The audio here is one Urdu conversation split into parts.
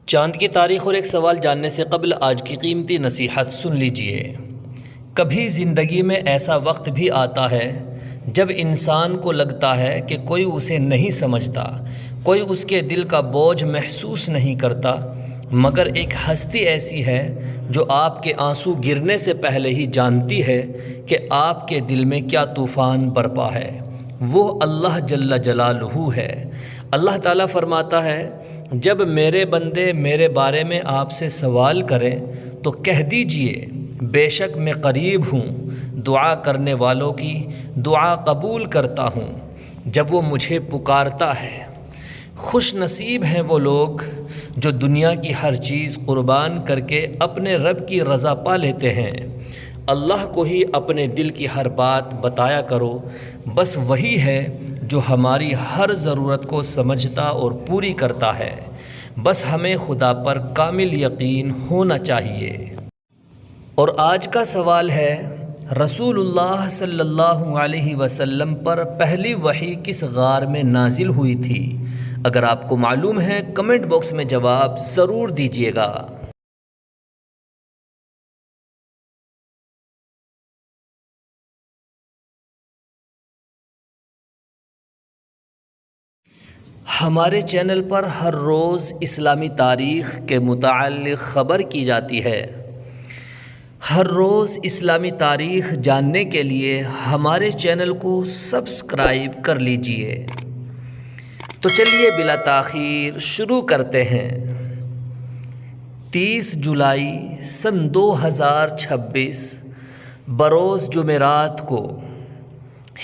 چاند کی تاریخ اور ایک سوال جاننے سے قبل آج کی قیمتی نصیحت سن لیجئے۔ کبھی زندگی میں ایسا وقت بھی آتا ہے جب انسان کو لگتا ہے کہ کوئی اسے نہیں سمجھتا، کوئی اس کے دل کا بوجھ محسوس نہیں کرتا، مگر ایک ہستی ایسی ہے جو آپ کے آنسو گرنے سے پہلے ہی جانتی ہے کہ آپ کے دل میں کیا طوفان برپا ہے۔ وہ اللہ جل جلالہ ہے۔ اللہ تعالیٰ فرماتا ہے، جب میرے بندے میرے بارے میں آپ سے سوال کریں تو کہہ دیجئے بے شک میں قریب ہوں، دعا کرنے والوں کی دعا قبول کرتا ہوں جب وہ مجھے پکارتا ہے۔ خوش نصیب ہیں وہ لوگ جو دنیا کی ہر چیز قربان کر کے اپنے رب کی رضا پا لیتے ہیں۔ اللہ کو ہی اپنے دل کی ہر بات بتایا کرو، بس وہی ہے جو ہماری ہر ضرورت کو سمجھتا اور پوری کرتا ہے۔ بس ہمیں خدا پر کامل یقین ہونا چاہیے۔ اور آج کا سوال ہے، رسول اللہ صلی اللہ علیہ وسلم پر پہلی وحی کس غار میں نازل ہوئی تھی؟ اگر آپ کو معلوم ہے کمنٹ باکس میں جواب ضرور دیجیے گا۔ ہمارے چینل پر ہر روز اسلامی تاریخ کے متعلق خبر کی جاتی ہے۔ ہر روز اسلامی تاریخ جاننے کے لیے ہمارے چینل کو سبسکرائب کر لیجئے۔ تو چلیے بلا تاخیر شروع کرتے ہیں۔ 30 جولائی سن 2026 بروز جمعرات کو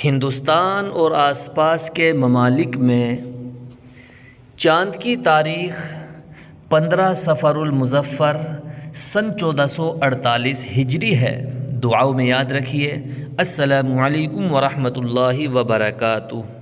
ہندوستان اور آس پاس کے ممالک میں چاند کی تاریخ 15 صفر المظفر سن 1448 ہجری ہے۔ دعاؤں میں یاد رکھیے۔ السلام علیکم ورحمۃ اللہ وبرکاتہ۔